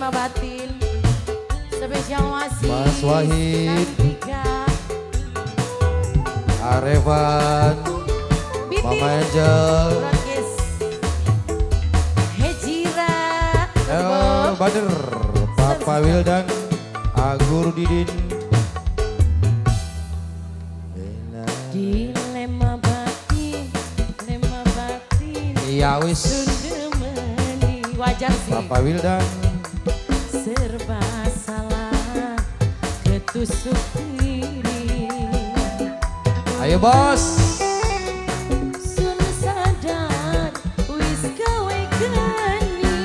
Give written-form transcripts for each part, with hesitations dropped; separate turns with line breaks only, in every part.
Terima batin. Spesial masih.
Mas Wahid. Arevan. Mama Angel.
Rokis. Hejira.
El Bader. Papa Wildan. Agur Didin.
Dilema batin. Dilema batin.
Iya wis.
Wajar sih.
Papa Wildan.
Serba salah. Ketusuk diri.
Ayo bos.
Sun sadar wis gawe geni.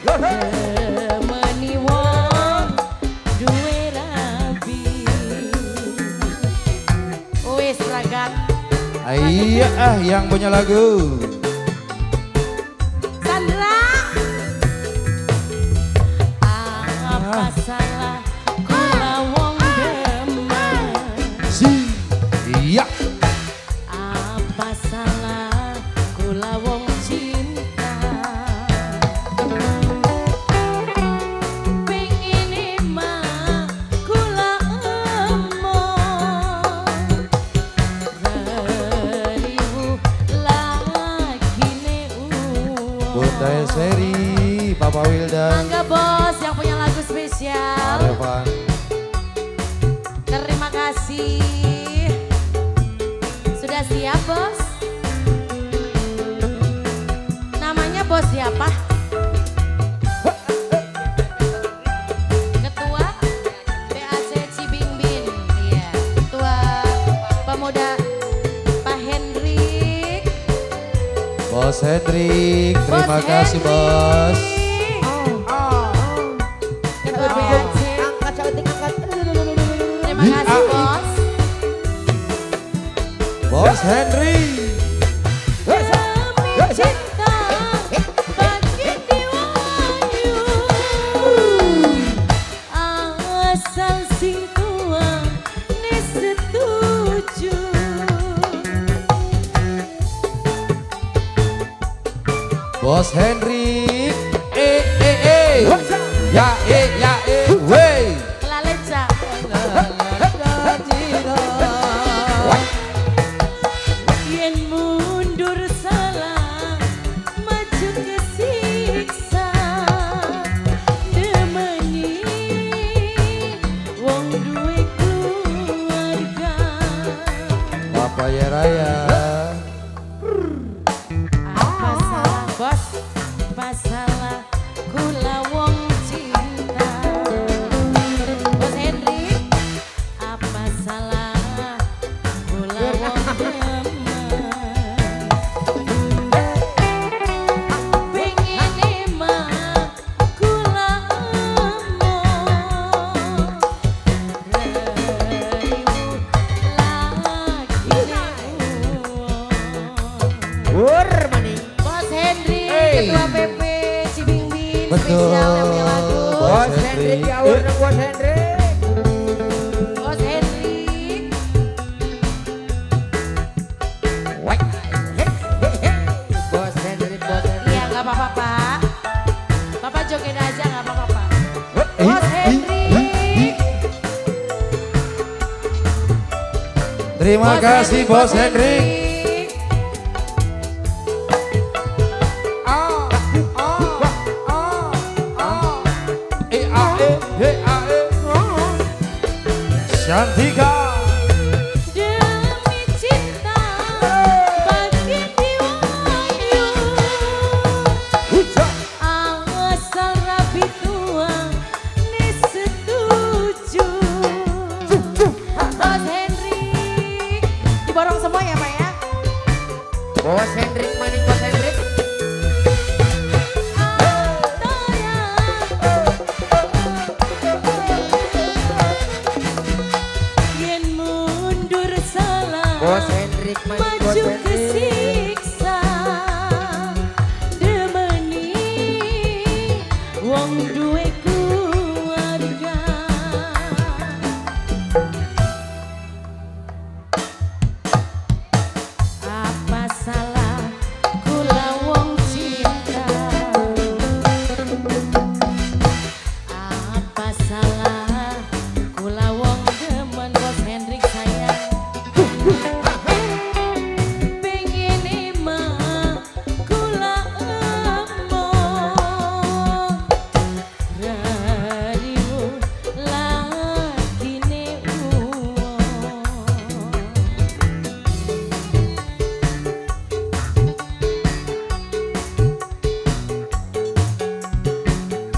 Temeni wong duwe rabi. Wis ragat.
Iya yang punya lagu.
Sandra. Apa salah kula wong demen.
Iya.
Apa salah kula wong cinta. Pengine mah kula emong. Seribu lagi ne uang.
Bunda Seri, Papa Wildan.
Mangga bos yang punya lagu spesial.
Arevan.
Terima kasih. Sudah siap bos? Namanya bos siapa? Ketua BAC Cibingbin. Iya, Ketua Pemuda Pak Hendrik.
Bos Hendrik, terima
Bos
kasih bos.
Hendrik. Ketua BAC. Terima kasih bos.
Bos Hendrik.
Demi cinta bagi diwayu. Asal sing tua ne setuju.
Bos Hendrik. Ya wey.
Laleca. Yen mundur salah maju kesiksa. Demeni wong duwe keluarga.
Papa ya Raya.
Apa salah bos? Apa salah kula wong cinta. Bos Hendrik. Apa salah kula wong demen. Pengine mah kula emong. Ribu lagi uang. Bos Hendrik, Ketua PP Cibingbin,
Betul.
spesial yang punya lagu.
Bos Hendrik.
Bos Hendrik. Iya nggak apa-apa Pak. Bapak joget aja nggak apa-apa Pak. Bos Hendrik.
Terima kasih Bos Hendrik. Cantika.
Demi cinta bagi diwayu. Asal rabi tua ne setuju. Bos Hendrik. Diborong semua ya Pak ya.
Bos Hendrik, maning Bos Hendrik.
Yen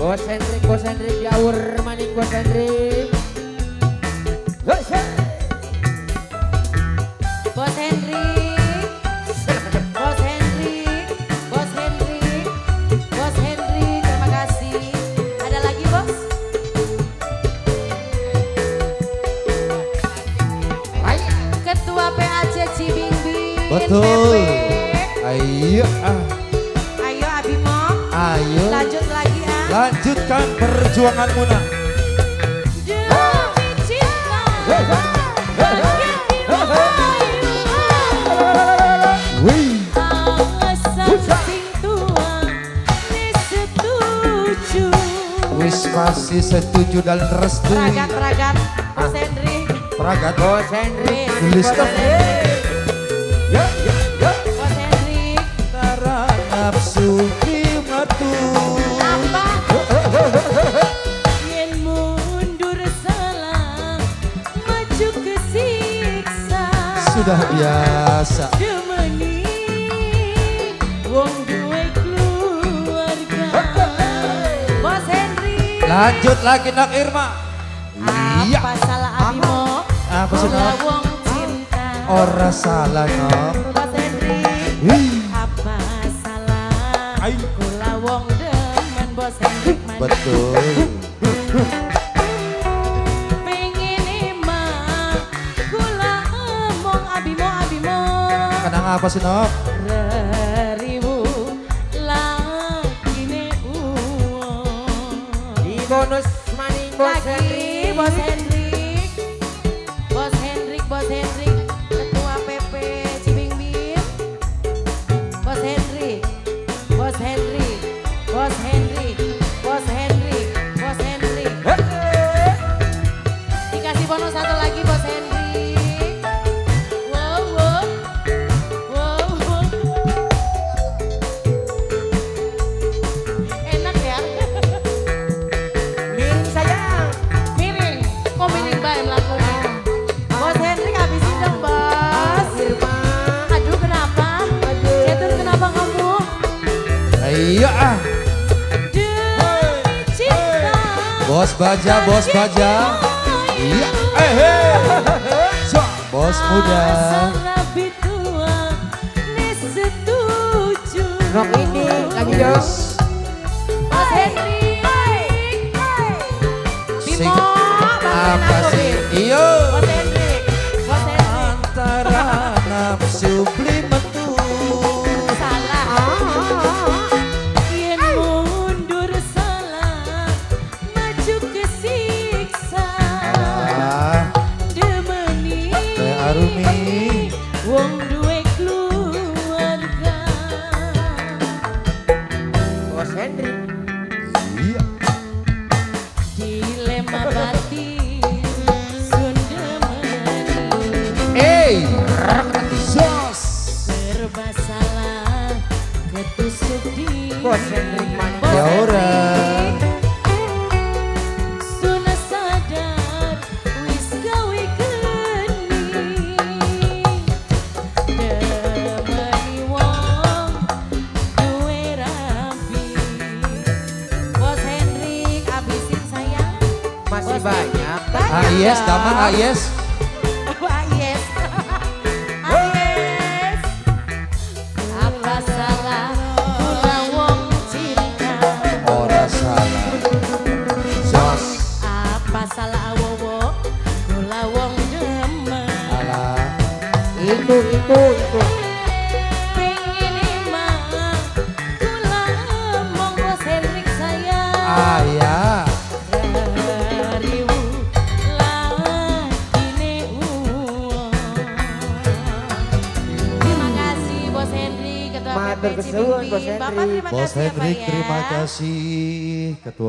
Bos Hendrik diaur maning Bos Hendrik.
Bos Hendrik, Bos Hendrik, Bos Hendrik, Bos Hendrik, terima kasih. Ada lagi bos? Ketua PAC Cibimbing.
Betul.
PP.
Ayo,
Ayo Abimo,
ayo.
lanjut lagi ah.
Lanjutkan perjuanganmu nak.
Demi cinta.
Wih. Wis masih setuju dan restu.
Peragat, Bos Hendrik.
Peragat.
Bos Hendrik.
Tulis dong. Ya, ya, ya.
Bos Hendrik.
Tara nafsu matu.
Apa? Yen mundur salah, maju kesiksa.
Sudah biasa.
Demeni wong duwe keluarga. Bos Hendrik.
Lanjut lagi nak Irma. Iya.
Apa salah Abimo?
Apa sih,
Kula
Nok?
wong cinta.
Ora salah nok.
Bos Hendrik.
Wih.
Apa salah?
Ai.
Kula wong demen Bos Hendrik manis.
Betul.
Pengen emang kula emong Abimo.
Kadang apa sih nok?
Reriwu lagi ne
Di bonus maning Bos
lagi
Hendrik.
Bos Hendrik, Bos Hendrik, Bos Hendrik, Ketua PP Cibimbing. Bos Hendrik, Bos Hendrik, Bos Hendrik, Bos Hendrik, Bos Hendrik. Dikasih bonus satu lagi Bos Hendrik. Wow, wow, wow, wow. Enak ya.
Miring sayang.
Miring, kok miring bae melakukannya. Bos Hendrik habisin dong bos.
Irma.
Aduh kenapa? Jatuh kenapa kamu?
Iya.
Demi cinta.
Bos baja, bos baja. Iya. So, bos muda.
Salah bitua, ne setuju.
Nok ini lagi dong.
Yes.
Bos Hendrik.
Sing
Bimo, bantuin
apa
aku,
sih?
Bim.
Iyo.
Bos Hendrik. Bos Hendrik.
Antara nafsu beli metu.
Salah. Yen mundur salah, maju kesiksa.
Ah,
Demeni
Teh Arumi.
wong duwe keluarga.
Bos Hendrik.
Iya.
Dilema batin sun demeni.
Jos.
Serba salah ketusuk di
Bos Hendrik maning.
Bos
Ya ora.
Hendrik. Sudah sadar wis gawe geni. Demeni wong duwe rapi. Bos Hendrik habisin sayang.
Masih
Bos
banyak.
Ah yes, daman ah yes.
Ah, yes. Ah, yes. Apa salah kula wong cinta?
Ora salah. Jos.
Apa salah awowo kula wong demen?
Alah.
Itu.
Pengen emang kula emong Bos Hendrik sayang.
Ah ya.
Rariwu lagi ne uang. Terima kasih Bos Hendrik, Ketua
Matur
PP
kesuwun, Bos
Cibimbing. Bapak
Hendrik.
terima
Bos
kasih ya Pak
Hendrik
ya.
terima kasih. Ketua